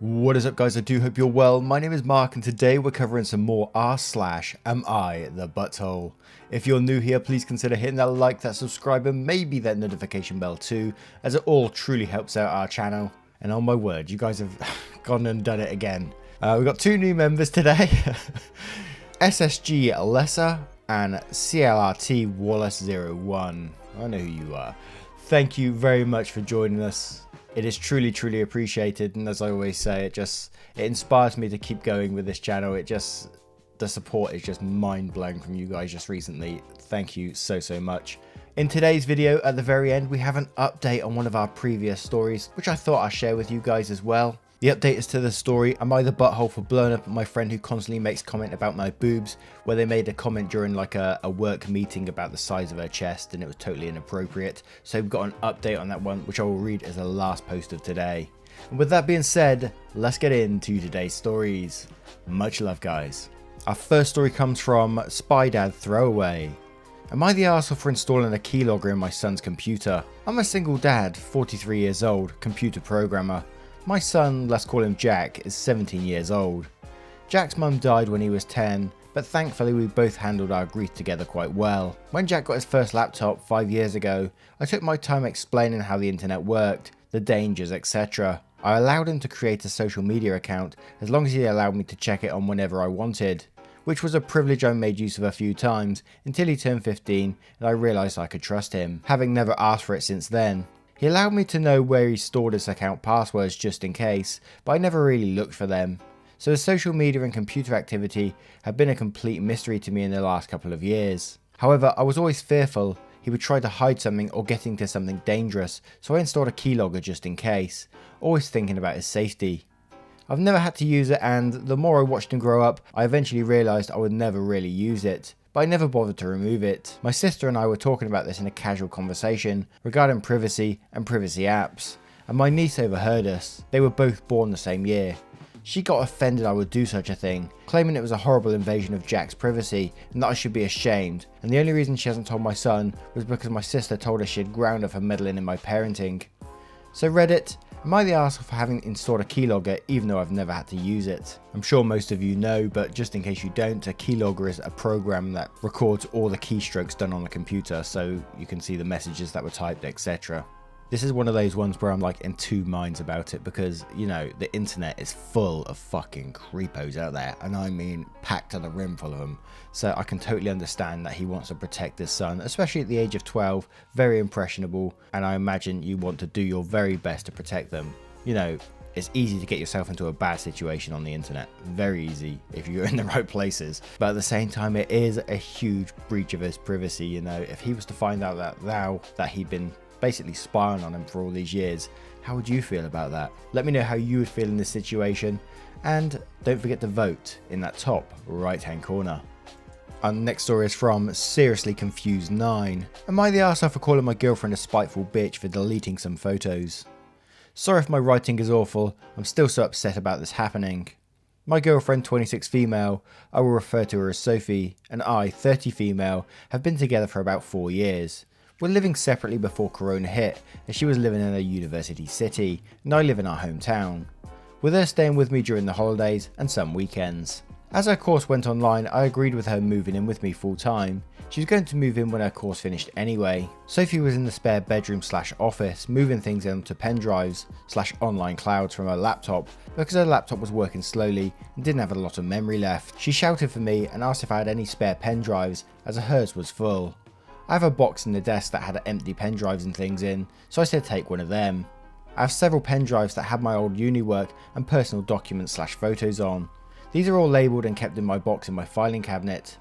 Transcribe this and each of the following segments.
What is up, guys? I do hope you're well. My name is Mark and today we're covering some more r/am I the butthole. If you're new here, please consider hitting that like, that subscribe and maybe that notification bell too, as it all truly helps out our channel. And on my word, you guys have gone and done it again. We've got two new members today. SSG Lesser and CLRT Wallace01. I know who you are. Thank you very much for joining us. It is truly appreciated, and as I always say, it inspires me to keep going with this channel. The support is just mind-blowing from you guys just recently. Thank you so much. In today's video, at the very end, we have an update on one of our previous stories, which I thought I'd share with you guys as well. The update is to the story, Am I the Butthole for blowing up at my friend who constantly makes comment about my boobs, where they made a comment during like a work meeting about the size of her chest and it was totally inappropriate. So we've got an update on that one, which I will read as the last post of today. And with that being said, let's get into today's stories. Much love, guys. Our first story comes from Spy Dad Throwaway. Am I the arsehole for installing a keylogger in my son's computer? I'm a single dad, 43 years old, computer programmer. My son, let's call him Jack, is 17 years old. Jack's mum died when he was 10, but thankfully we both handled our grief together quite well. When Jack got his first laptop 5 years ago, I took my time explaining how the internet worked, the dangers, etc. I allowed him to create a social media account as long as he allowed me to check it on whenever I wanted, which was a privilege I made use of a few times until he turned 15 and I realised I could trust him, having never asked for it since then. He allowed me to know where he stored his account passwords just in case, but I never really looked for them. So his social media and computer activity have been a complete mystery to me in the last couple of years. However, I was always fearful he would try to hide something or get into something dangerous, so I installed a keylogger just in case, always thinking about his safety. I've never had to use it, and the more I watched him grow up, I eventually realised I would never really use it. But I never bothered to remove it. My sister and I were talking about this in a casual conversation regarding privacy and privacy apps, and my niece overheard us. They were both born the same year. She got offended I would do such a thing, claiming it was a horrible invasion of Jack's privacy and that I should be ashamed, and the only reason she hasn't told my son was because my sister told her she'd ground her for meddling in my parenting. So Reddit, am I the arsehole for having installed a keylogger even though I've never had to use it? I'm sure most of you know, but just in case you don't, a keylogger is a program that records all the keystrokes done on the computer so you can see the messages that were typed, etc. This is one of those ones where I'm like in two minds about it because, you know, the internet is full of fucking creepos out there, and I mean packed to the rim full of them. So I can totally understand that he wants to protect his son, especially at the age of 12, very impressionable, and I imagine you want to do your very best to protect them. You know, it's easy to get yourself into a bad situation on the internet, very easy if you're in the right places, but at the same time it is a huge breach of his privacy. You know, if he was to find out that he'd been basically spying on him for all these years, how would you feel about that? Let me know how you would feel in this situation, and don't forget to vote in that top right hand corner. Our next story is from Seriously Confused 9. Am I the arsehole for calling my girlfriend a spiteful bitch for deleting some photos? Sorry if my writing is awful, I'm still so upset about this happening. My girlfriend, 26 female, I will refer to her as Sophie, and I, 30 female, have been together for about 4 years. We're living separately before Corona hit, as she was living in a university city, and I live in our hometown, with her staying with me during the holidays and some weekends. As her course went online, I agreed with her moving in with me full time. She was going to move in when her course finished anyway. Sophie was in the spare bedroom / office, moving things onto pen drives / online clouds from her laptop because her laptop was working slowly and didn't have a lot of memory left. She shouted for me and asked if I had any spare pen drives, as hers was full. I have a box in the desk that had empty pen drives and things in, so I said take one of them. I have several pen drives that have my old uni work and personal documents / photos on. These are all labelled and kept in my box in my filing cabinet.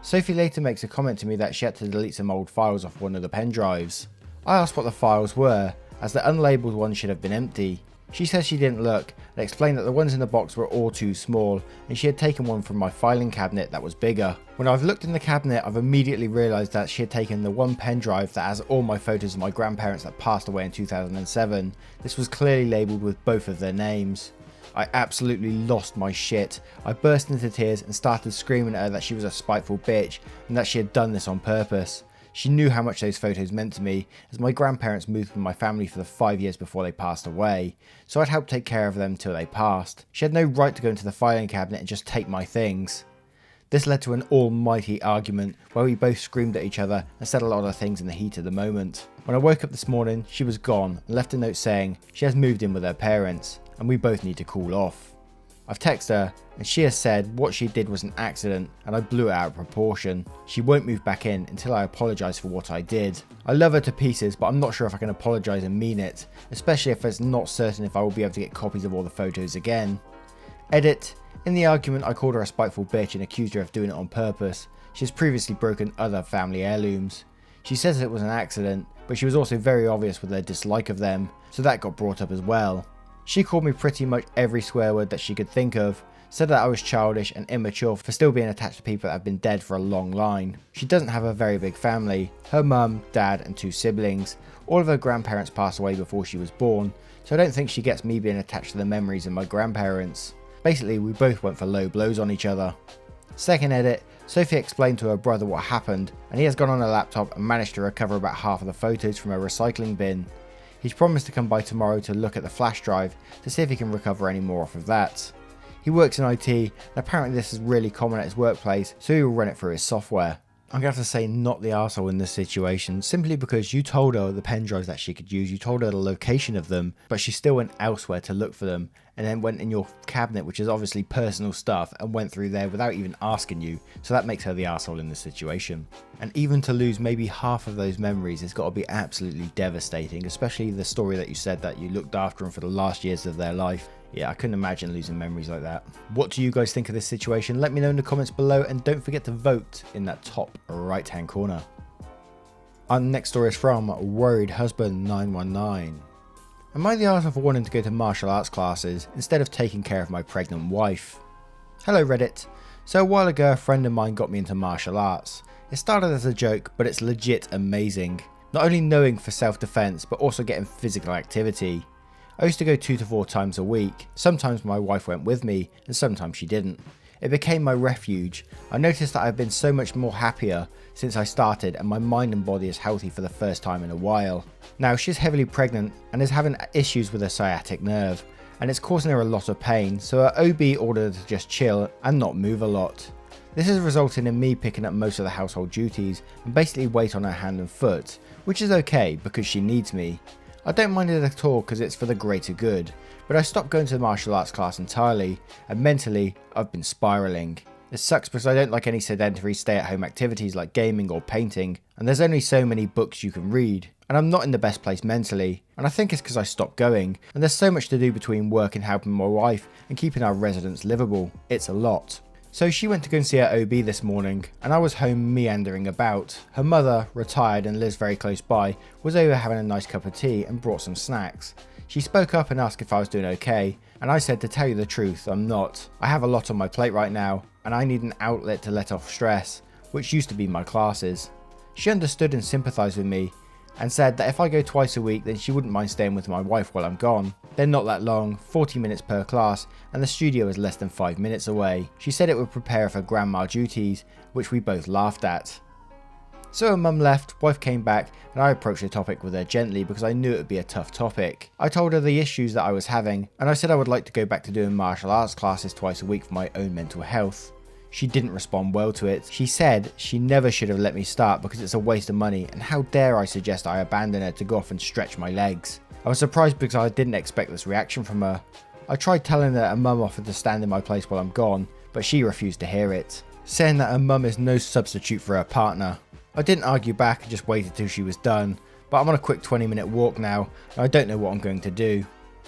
Sophie later makes a comment to me that she had to delete some old files off one of the pen drives. I asked what the files were, as the unlabelled ones should have been empty. She says she didn't look and explained that the ones in the box were all too small and she had taken one from my filing cabinet that was bigger. When I've looked in the cabinet, I've immediately realised that she had taken the one pen drive that has all my photos of my grandparents that passed away in 2007. This was clearly labelled with both of their names. I absolutely lost my shit. I burst into tears and started screaming at her that she was a spiteful bitch and that she had done this on purpose. She knew how much those photos meant to me, as my grandparents moved with my family for the 5 years before they passed away, so I'd helped take care of them till they passed. She had no right to go into the filing cabinet and just take my things. This led to an almighty argument where we both screamed at each other and said a lot of things in the heat of the moment. When I woke up this morning, she was gone and left a note saying she has moved in with her parents and we both need to cool off. I've texted her and she has said what she did was an accident and I blew it out of proportion. She won't move back in until I apologise for what I did. I love her to pieces, but I'm not sure if I can apologise and mean it, especially if it's not certain if I will be able to get copies of all the photos again. Edit. In the argument, I called her a spiteful bitch and accused her of doing it on purpose. She has previously broken other family heirlooms. She says it was an accident, but she was also very obvious with her dislike of them, so that got brought up as well. She called me pretty much every swear word that she could think of, said that I was childish and immature for still being attached to people that have been dead for a long line. She doesn't have a very big family, her mum, dad and 2 siblings. All of her grandparents passed away before she was born, so I don't think she gets me being attached to the memories of my grandparents. Basically, we both went for low blows on each other. Second edit, Sophie explained to her brother what happened, and he has gone on her laptop and managed to recover about half of the photos from a recycling bin. He's promised to come by tomorrow to look at the flash drive to see if he can recover any more off of that. He works in IT, and apparently this is really common at his workplace, so he will run it through his software. I'm going to have to say not the arsehole in this situation, simply because you told her the pen drives that she could use, you told her the location of them, but she still went elsewhere to look for them, and then went in your cabinet, which is obviously personal stuff, and went through there without even asking you, so that makes her the arsehole in this situation. And even to lose maybe half of those memories has got to be absolutely devastating, especially the story that you said that you looked after them for the last years of their life. Yeah, I couldn't imagine losing memories like that. What do you guys think of this situation? Let me know in the comments below, and don't forget to vote in that top right hand corner. Our next story is from Worried Husband 919. Am I the arsehole for wanting to go to martial arts classes instead of taking care of my pregnant wife? Hello Reddit. So a while ago a friend of mine got me into martial arts. It started as a joke, but it's legit amazing. Not only knowing for self-defense, but also getting physical activity. I used to go 2 to 4 times a week. Sometimes my wife went with me, and sometimes she didn't. It became my refuge. I noticed that I've been so much more happier since I started, and my mind and body is healthy for the first time in a while. Now she's heavily pregnant and is having issues with her sciatic nerve, and it's causing her a lot of pain, so her OB ordered her to just chill and not move a lot. This has resulted in me picking up most of the household duties and basically wait on her hand and foot, which is okay because she needs me. I don't mind it at all because it's for the greater good, but I stopped going to the martial arts class entirely, and mentally I've been spiralling. It sucks because I don't like any sedentary stay-at-home activities like gaming or painting, and there's only so many books you can read, and I'm not in the best place mentally, and I think it's because I stopped going, and there's so much to do between work and helping my wife and keeping our residence livable. It's a lot. So she went to go and see her OB this morning, and I was home meandering about. Her mother, retired and lives very close by, was over having a nice cup of tea and brought some snacks. She spoke up and asked if I was doing okay, and I said to tell you the truth, I'm not. I have a lot on my plate right now, and I need an outlet to let off stress, which used to be my classes. She understood and sympathised with me, and said that if I go twice a week then she wouldn't mind staying with my wife while I'm gone. They're not that long, 40 minutes per class, and the studio is less than 5 minutes away. She said it would prepare her for grandma duties, which we both laughed at. So her mum left, wife came back, and I approached the topic with her gently because I knew it would be a tough topic. I told her the issues that I was having, and I said I would like to go back to doing martial arts classes twice a week for my own mental health. She didn't respond well to it. She said she never should have let me start because it's a waste of money, and how dare I suggest I abandon her to go off and stretch my legs. I was surprised because I didn't expect this reaction from her. I tried telling her her mum offered to stand in my place while I'm gone, but she refused to hear it, saying that her mum is no substitute for her partner. I didn't argue back and just waited till she was done, but I'm on a quick 20-minute walk now, and I don't know what I'm going to do.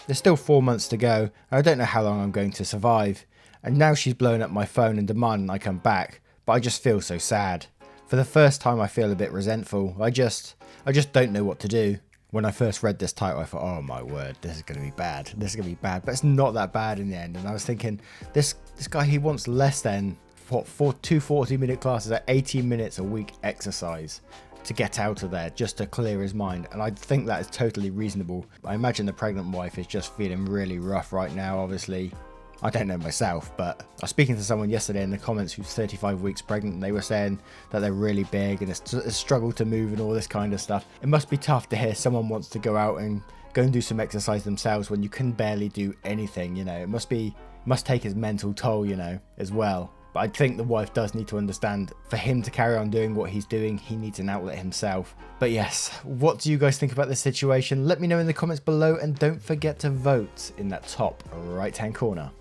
There's still 4 months to go, and I don't know how long I'm going to survive. And now she's blowing up my phone and demanding I come back, but I just feel so sad. For the first time I feel a bit resentful. I just don't know what to do. When I first read this title I thought, oh my word, this is going to be bad. This is going to be bad, but it's not that bad in the end. And I was thinking, this guy, he wants less than, what, 2 40-minute classes at 18 minutes a week exercise to get out of there just to clear his mind, and I think that is totally reasonable. I imagine the pregnant wife is just feeling really rough right now, obviously. I don't know myself, but I was speaking to someone yesterday in the comments who's 35 weeks pregnant, and they were saying that they're really big and it's a struggle to move and all this kind of stuff. It must be tough to hear someone wants to go out and go and do some exercise themselves when you can barely do anything, you know. It must take his mental toll, you know, as well. But I think the wife does need to understand, for him to carry on doing what he's doing, he needs an outlet himself. But yes, what do you guys think about this situation? Let me know in the comments below, and don't forget to vote in that top right hand corner.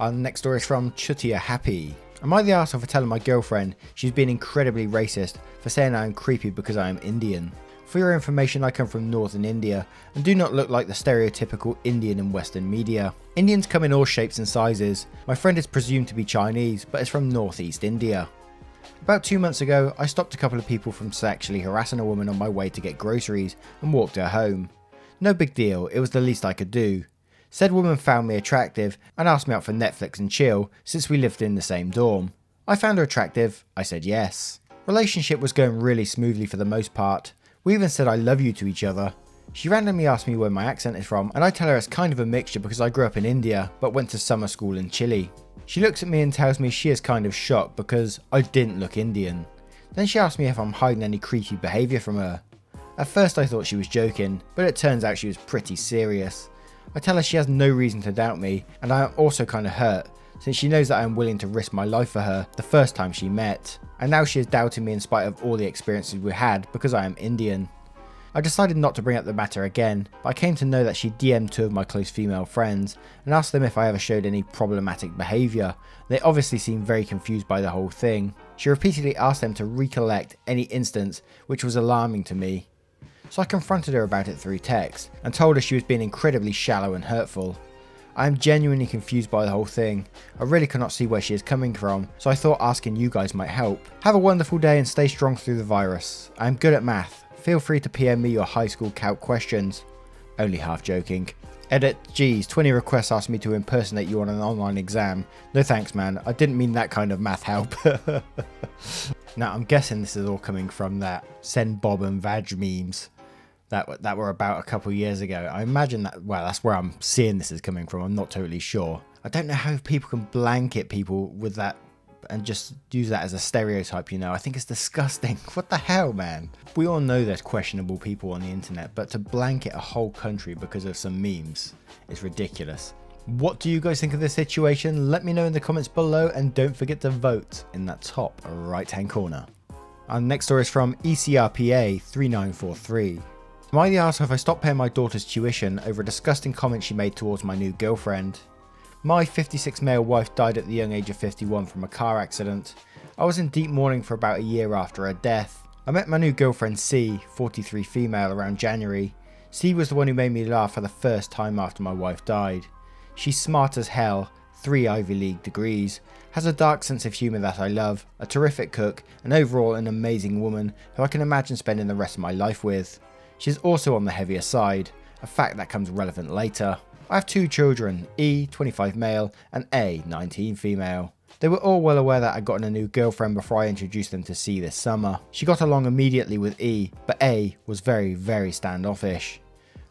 Our next story is from Chutia Happy. Am I the arsehole for telling my girlfriend she's been incredibly racist for saying I am creepy because I am Indian? For your information, I come from northern India and do not look like the stereotypical Indian in Western media. Indians come in all shapes and sizes. My friend is presumed to be Chinese, but is from northeast India. About 2 months ago, I stopped a couple of people from sexually harassing a woman on my way to get groceries and walked her home. No big deal, it was the least I could do. Said woman found me attractive and asked me out for Netflix and chill since we lived in the same dorm. I found her attractive, I said yes. Relationship was going really smoothly for the most part. We even said I love you to each other. She randomly asked me where my accent is from, and I tell her it's kind of a mixture because I grew up in India but went to summer school in Chile. She looks at me and tells me she is kind of shocked because I didn't look Indian. Then she asked me if I'm hiding any creepy behaviour from her. At first I thought she was joking, but it turns out she was pretty serious. I tell her she has no reason to doubt me, and I am also kind of hurt since she knows that I am willing to risk my life for her the first time she met, and now she is doubting me in spite of all the experiences we had because I am Indian. I decided not to bring up the matter again, but I came to know that she DM'd 2 of my close female friends and asked them if I ever showed any problematic behaviour. They obviously seemed very confused by the whole thing. She repeatedly asked them to recollect any instance, which was alarming to me. So I confronted her about it through text and told her she was being incredibly shallow and hurtful. I am genuinely confused by the whole thing. I really cannot see where she is coming from, so I thought asking you guys might help. Have a wonderful day and stay strong through the virus. I am good at math. Feel free to PM me your high school calc questions. Only half joking. Edit, geez, 20 requests asked me to impersonate you on an online exam. No thanks man, I didn't mean that kind of math help. Now I'm guessing this is all coming from that send Bob and Vag memes that were about a couple of years ago. I imagine that, well, that's where I'm seeing this is coming from. I'm not totally sure. I don't know how people can blanket people with that and just use that as a stereotype, you know. I think it's disgusting. What the hell, man? We all know there's questionable people on the internet, but to blanket a whole country because of some memes is ridiculous. What do you guys think of this situation? Let me know in the comments below, and don't forget to vote in that top right hand corner. Our next story is from ECRPA 3943. Am I the arsehole if I stopped paying my daughter's tuition over a disgusting comment she made towards my new girlfriend? My 56 male wife died at the young age of 51 from a car accident. I was in deep mourning for about a year after her death. I met my new girlfriend C, 43 female, around January. C was the one who made me laugh for the first time after my wife died. She's smart as hell, 3 Ivy League degrees, has a dark sense of humour that I love, a terrific cook, and overall an amazing woman who I can imagine spending the rest of my life with. She's also on the heavier side, a fact that comes relevant later. I have 2 children, E, 25 male, and A, 19 female. They were all well aware that I'd gotten a new girlfriend before I introduced them to C this summer. She got along immediately with E, but A was very, very standoffish.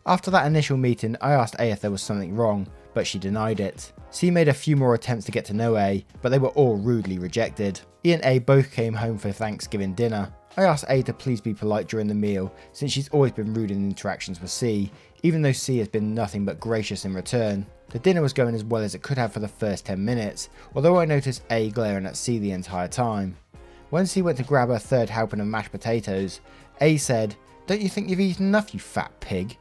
After that initial meeting, I asked A if there was something wrong, but she denied it. C made a few more attempts to get to know A, but they were all rudely rejected. E and A both came home for Thanksgiving dinner. I asked A to please be polite during the meal, since she's always been rude in interactions with C, even though C has been nothing but gracious in return. The dinner was going as well as it could have for the first 10 minutes, although I noticed A glaring at C the entire time. When C went to grab her third helping of mashed potatoes, A said, "Don't you think you've eaten enough, you fat pig?"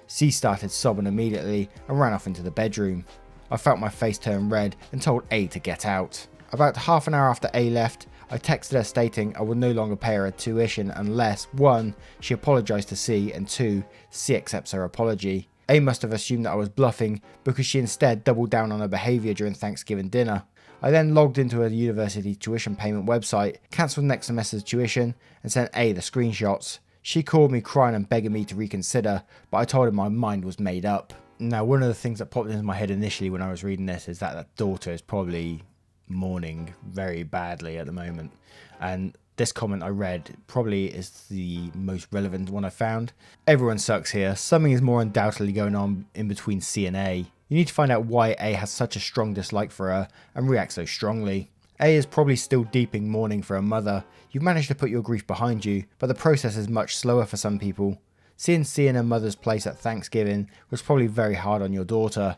C started sobbing immediately and ran off into the bedroom. I felt my face turn red and told A to get out. About half an hour after A left, I texted her stating I would no longer pay her tuition unless 1. She apologised to C, and 2. C accepts her apology. A must have assumed that I was bluffing because she instead doubled down on her behaviour during Thanksgiving dinner. I then logged into a university tuition payment website, cancelled next semester's tuition, and sent A the screenshots. She called me crying and begging me to reconsider, but I told her my mind was made up. Now, one of the things that popped into my head initially when I was reading this is that that daughter is probably mourning very badly at the moment, and this comment I read probably is the most relevant one I found. Everyone sucks here. Something is more undoubtedly going on in between C and A. You need to find out why A has such a strong dislike for her and reacts so strongly. A is probably still deep in mourning for her mother. You've managed to put your grief behind you, but the process is much slower for some people. Seeing C in her mother's place at Thanksgiving was probably very hard on your daughter.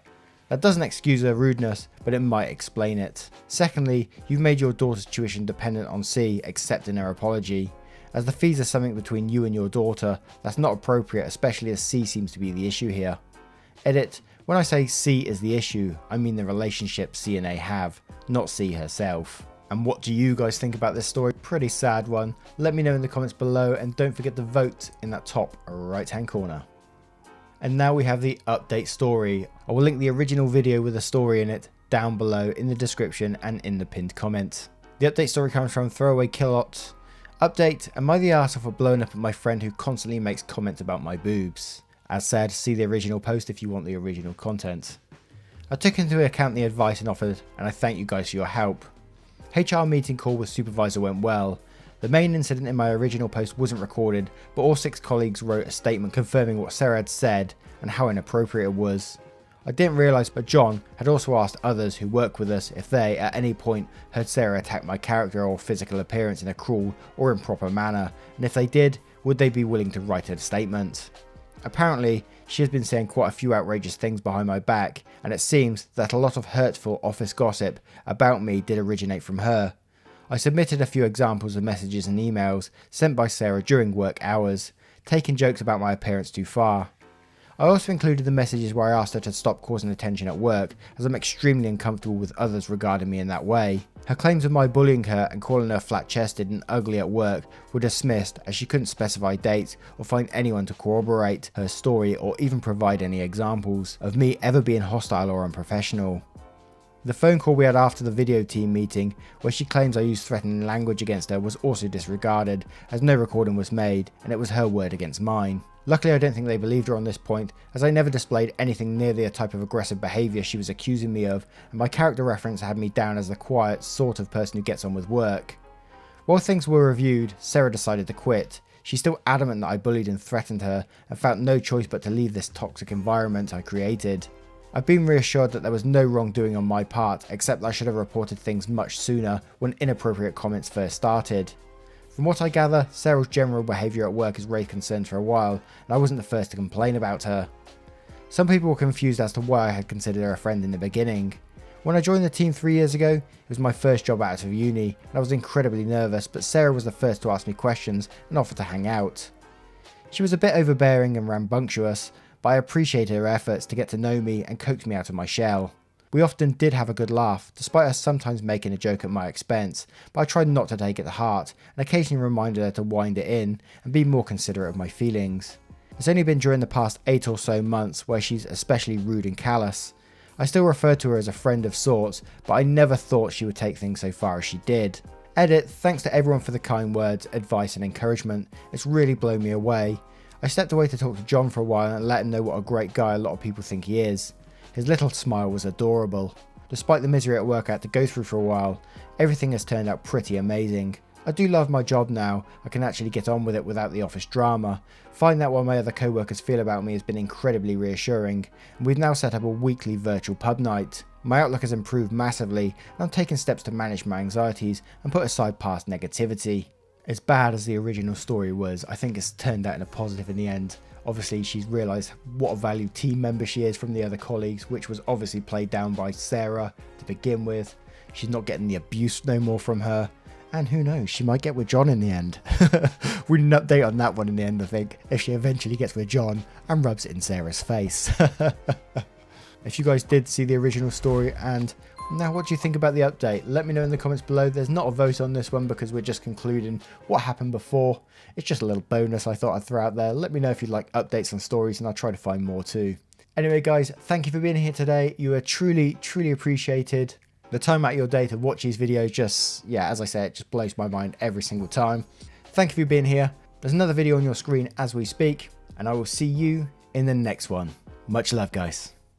That doesn't excuse her rudeness, but it might explain it. Secondly, you've made your daughter's tuition dependent on C accepting her apology. As the fees are something between you and your daughter, that's not appropriate, especially as C seems to be the issue here. Edit: when I say C is the issue, I mean the relationship C and A have, not C herself. And what do you guys think about this story? Pretty sad one. Let me know in the comments below, and don't forget to vote in that top right hand corner. And now we have the update story. I will link the original video with the story in it down below in the description and in the pinned comment. The update story comes from Throwaway Killot. Update: am I the arsehole for blowing up at my friend who constantly makes comments about my boobs? As said, see the original post if you want the original content. I took into account the advice and offered, and I thank you guys for your help. HR meeting call with supervisor went well. The main incident in my original post wasn't recorded, but all 6 colleagues wrote a statement confirming what Sarah had said and how inappropriate it was. I didn't realise, but John had also asked others who work with us if they, at any point, heard Sarah attack my character or physical appearance in a cruel or improper manner, and if they did, would they be willing to write a statement. Apparently, she has been saying quite a few outrageous things behind my back, and it seems that a lot of hurtful office gossip about me did originate from her. I submitted a few examples of messages and emails sent by Sarah during work hours, taking jokes about my appearance too far. I also included the messages where I asked her to stop causing attention at work, as I'm extremely uncomfortable with others regarding me in that way. Her claims of my bullying her and calling her flat-chested and ugly at work were dismissed, as she couldn't specify dates or find anyone to corroborate her story or even provide any examples of me ever being hostile or unprofessional. The phone call we had after the video team meeting, where she claims I used threatening language against her, was also disregarded, as no recording was made and it was her word against mine. Luckily, I don't think they believed her on this point, as I never displayed anything near the type of aggressive behaviour she was accusing me of, and my character reference had me down as the quiet sort of person who gets on with work. While things were reviewed, Sarah decided to quit. She's still adamant that I bullied and threatened her, and felt no choice but to leave this toxic environment I created. I've been reassured that there was no wrongdoing on my part, except that I should have reported things much sooner when inappropriate comments first started. From what I gather, Sarah's general behaviour at work has raised concerns for a while, and I wasn't the first to complain about her. Some people were confused as to why I had considered her a friend in the beginning. When I joined the team 3 years ago, it was my first job out of uni, and I was incredibly nervous, but Sarah was the first to ask me questions and offer to hang out. She was a bit overbearing and rambunctious, but I appreciated her efforts to get to know me and coax me out of my shell. We often did have a good laugh, despite her sometimes making a joke at my expense, but I tried not to take it to heart, and occasionally reminded her to wind it in and be more considerate of my feelings. It's only been during the past 8 or so months where she's especially rude and callous. I still refer to her as a friend of sorts, but I never thought she would take things so far as she did. Edit: thanks to everyone for the kind words, advice and encouragement. It's really blown me away. I stepped away to talk to John for a while and let him know what a great guy a lot of people think he is. His little smile was adorable. Despite the misery at work I had to go through for a while, everything has turned out pretty amazing. I do love my job now. I can actually get on with it without the office drama. Finding out what my other co-workers feel about me has been incredibly reassuring, and we've now set up a weekly virtual pub night. My outlook has improved massively, and I'm taking steps to manage my anxieties and put aside past negativity. As bad as the original story was, I think it's turned out in a positive in the end. Obviously, she's realised what a valued team member she is from the other colleagues, which was obviously played down by Sarah to begin with. She's not getting the abuse no more from her. And who knows, she might get with John in the end. We need an update on that one in the end, I think, if she eventually gets with John and rubs it in Sarah's face. If you guys did see the original story, and now what do you think about the update? Let me know in the comments below. There's not a vote on this one because we're just concluding what happened before. It's just a little bonus I thought I'd throw out there. Let me know if you'd like updates on stories, and I'll try to find more too. Anyway guys, thank you for being here today. You are truly appreciated. The time out of your day to watch these videos just, as I said, it just blows my mind every single time. Thank you for being here. There's another video on your screen as we speak, and I will see you in the next one. Much love, guys.